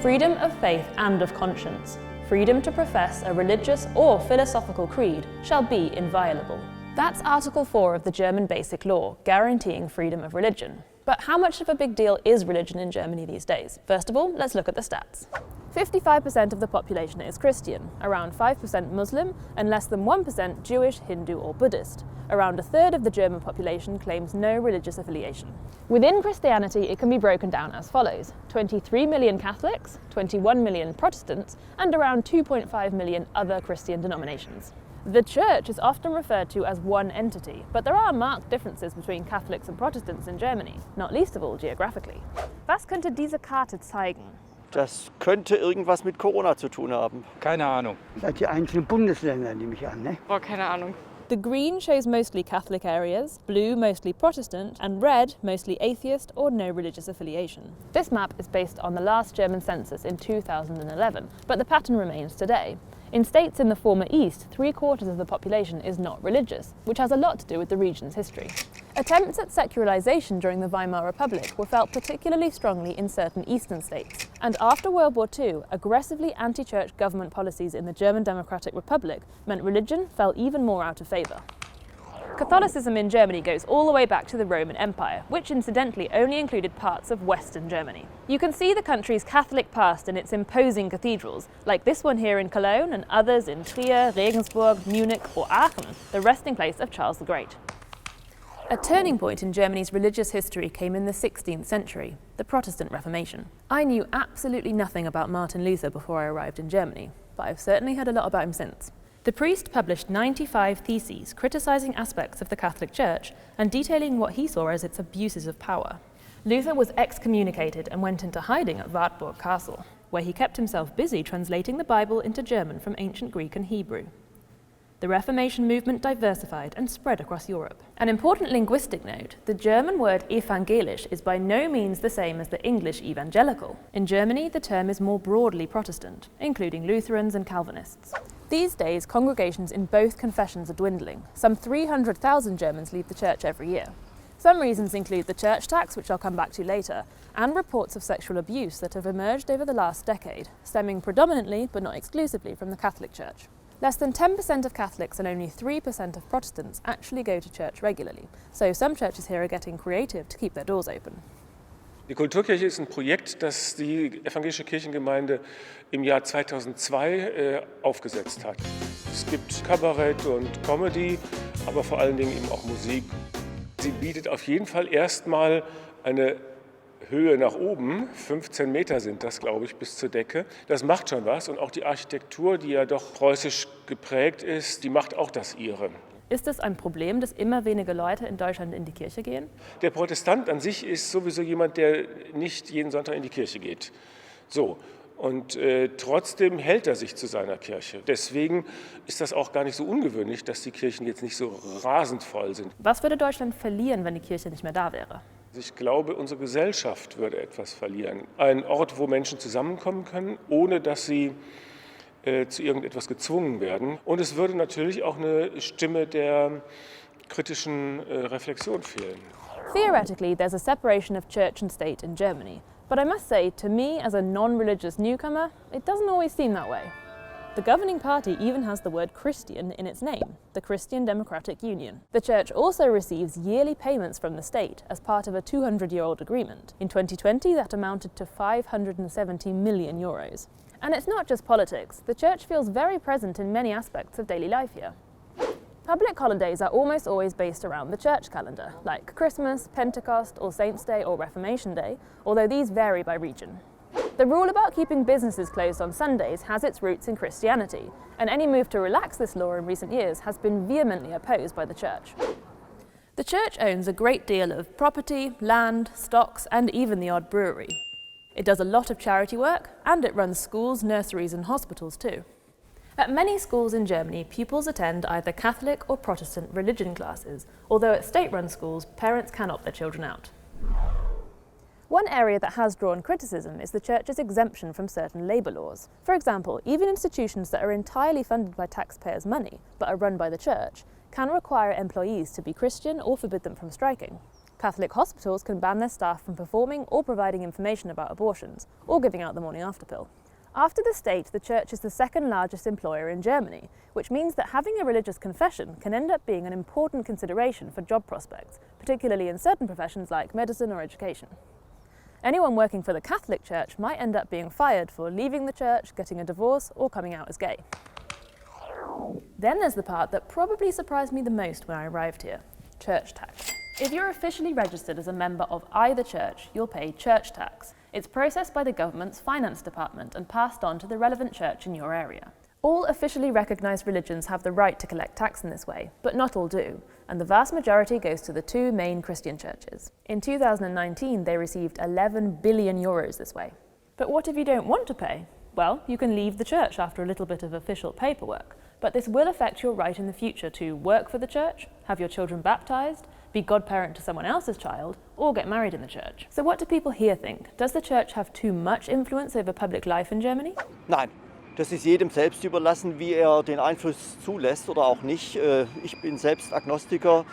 freedom of faith and of conscience, freedom to profess a religious or philosophical creed shall be inviolable. That's Article 4 of the German Basic Law, guaranteeing freedom of religion. But how much of a big deal is religion in Germany these days? First of all, let's look at the stats. 55% of the population is Christian, around 5% Muslim, and less than 1% Jewish, Hindu or Buddhist. Around a third of the German population claims no religious affiliation. Within Christianity, it can be broken down as follows: 23 million Catholics, 21 million Protestants, and around 2.5 million other Christian denominations. The Church is often referred to as one entity, but there are marked differences between Catholics and Protestants in Germany, not least of all geographically. Was könnte diese Karte zeigen? Das könnte irgendwas mit Corona zu tun haben. Keine Ahnung. Die einzelnen Bundesländer nehme ich an, ne? Boah, keine Ahnung. The green shows mostly Catholic areas, blue mostly Protestant, and red mostly atheist or no religious affiliation. This map is based on the last German census in 2011, but the pattern remains today. In states in the former East, 3/4 of the population is not religious, which has a lot to do with the region's history. Attempts at secularization during the Weimar Republic were felt particularly strongly in certain eastern states. And after World War II, aggressively anti-church government policies in the German Democratic Republic meant religion fell even more out of favour. Catholicism in Germany goes all the way back to the Roman Empire, which incidentally only included parts of Western Germany. You can see the country's Catholic past in its imposing cathedrals, like this one here in Cologne and others in Trier, Regensburg, Munich or Aachen, the resting place of Charles the Great. A turning point in Germany's religious history came in the 16th century, the Protestant Reformation. I knew absolutely nothing about Martin Luther before I arrived in Germany, but I've certainly heard a lot about him since. The priest published 95 theses criticising aspects of the Catholic Church and detailing what he saw as its abuses of power. Luther was excommunicated and went into hiding at Wartburg Castle, where he kept himself busy translating the Bible into German from ancient Greek and Hebrew. The Reformation movement diversified and spread across Europe. An important linguistic note, the German word evangelisch is by no means the same as the English evangelical. In Germany, the term is more broadly Protestant, including Lutherans and Calvinists. These days, congregations in both confessions are dwindling. Some 300,000 Germans leave the church every year. Some reasons include the church tax, which I'll come back to later, and reports of sexual abuse that have emerged over the last decade, stemming predominantly, but not exclusively, from the Catholic Church. Less than 10% of Catholics and only 3% of Protestants actually go to church regularly, so some churches here are getting creative to keep their doors open. Die Kulturkirche ist ein Projekt, das die evangelische Kirchengemeinde im Jahr 2002 aufgesetzt hat. Es gibt Kabarett und Comedy, aber vor allen Dingen eben auch Musik. Sie bietet auf jeden Fall erstmal eine Höhe nach oben, 15 Meter sind das, glaube ich, bis zur Decke. Das macht schon was und auch die Architektur, die ja doch preußisch geprägt ist, die macht auch das ihre. Ist es ein Problem, dass immer weniger Leute in Deutschland in die Kirche gehen? Der Protestant an sich ist sowieso jemand, der nicht jeden Sonntag in die Kirche geht. So. Und trotzdem hält er sich zu seiner Kirche. Deswegen ist das auch gar nicht so ungewöhnlich, dass die Kirchen jetzt nicht so rasend voll sind. Was würde Deutschland verlieren, wenn die Kirche nicht mehr da wäre? Ich glaube, unsere Gesellschaft würde etwas verlieren. Ein Ort, wo Menschen zusammenkommen können, ohne dass sie zu irgendetwas gezwungen werden. Und es würde natürlich auch eine Stimme der kritischen Reflexion fehlen. Theoretically, there's a separation of church and state in Germany. But I must say, to me, as a non-religious newcomer, it doesn't always seem that way. The governing party even has the word Christian in its name, the Christian Democratic Union. The church also receives yearly payments from the state as part of a 200-year-old agreement. In 2020, that amounted to 570 million euros. And it's not just politics. The church feels very present in many aspects of daily life here. Public holidays are almost always based around the church calendar, like Christmas, Pentecost, All Saints' Day or Reformation Day, although these vary by region. The rule about keeping businesses closed on Sundays has its roots in Christianity, and any move to relax this law in recent years has been vehemently opposed by the church. The church owns a great deal of property, land, stocks, and even the odd brewery. It does a lot of charity work, and it runs schools, nurseries, and hospitals too. At many schools in Germany, pupils attend either Catholic or Protestant religion classes, although at state-run schools, parents can opt their children out. One area that has drawn criticism is the Church's exemption from certain labour laws. For example, even institutions that are entirely funded by taxpayers' money, but are run by the Church, can require employees to be Christian or forbid them from striking. Catholic hospitals can ban their staff from performing or providing information about abortions, or giving out the morning after pill. After the state, the church is the second largest employer in Germany, which means that having a religious confession can end up being an important consideration for job prospects, particularly in certain professions like medicine or education. Anyone working for the Catholic Church might end up being fired for leaving the church, getting a divorce, or coming out as gay. Then there's the part that probably surprised me the most when I arrived here: church tax. If you're officially registered as a member of either church, you'll pay church tax. It's processed by the government's finance department and passed on to the relevant church in your area. All officially recognised religions have the right to collect tax in this way, but not all do, and the vast majority goes to the two main Christian churches. In 2019, they received 11 billion euros this way. But what if you don't want to pay? Well, you can leave the church after a little bit of official paperwork, but this will affect your right in the future to work for the church, have your children baptised, be godparent to someone else's child, or get married in the church. So what do people here think? Does the church have too much influence over public life in Germany? Nein, das ist jedem selbst überlassen, wie den Einfluss zulässt oder auch nicht. Ich bin selbst Agnostiker.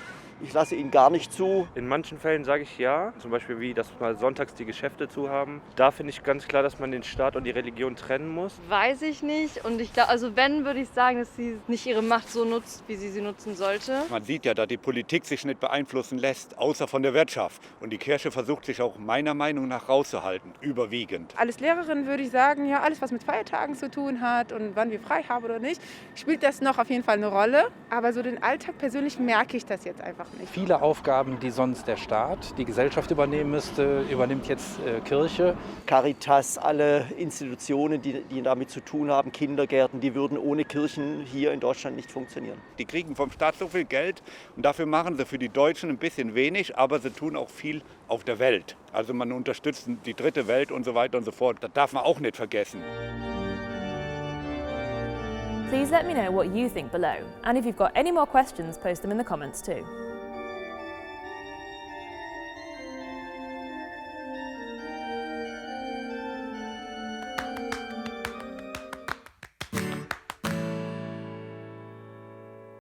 Ich lasse ihn gar nicht zu. In manchen Fällen sage ich ja, zum Beispiel wie, dass mal sonntags die Geschäfte zu haben. Da finde ich ganz klar, dass man den Staat und die Religion trennen muss. Weiß ich nicht, und ich glaube, also wenn, würde ich sagen, dass sie nicht ihre Macht so nutzt, wie sie nutzen sollte. Man sieht ja, dass die Politik sich nicht beeinflussen lässt, außer von der Wirtschaft. Und die Kirche versucht sich auch meiner Meinung nach rauszuhalten, überwiegend. Als Lehrerin würde ich sagen, ja, alles was mit Feiertagen zu tun hat und wann wir frei haben oder nicht, spielt das noch auf jeden Fall eine Rolle. Aber so den Alltag persönlich merke ich das jetzt einfach nicht. Viele Aufgaben, die sonst der Staat, die Gesellschaft übernehmen müsste, übernimmt jetzt Kirche. Caritas, alle Institutionen, die damit zu tun haben, Kindergärten, die würden ohne Kirchen hier in Deutschland nicht funktionieren. Die kriegen vom Staat so viel Geld und dafür machen sie für die Deutschen ein bisschen wenig, aber sie tun auch viel auf der Welt. Also man unterstützt die dritte Welt und so weiter und so fort. Das darf man auch nicht vergessen. Please let me know what you think below, and if you've got any more questions, post them in the comments too.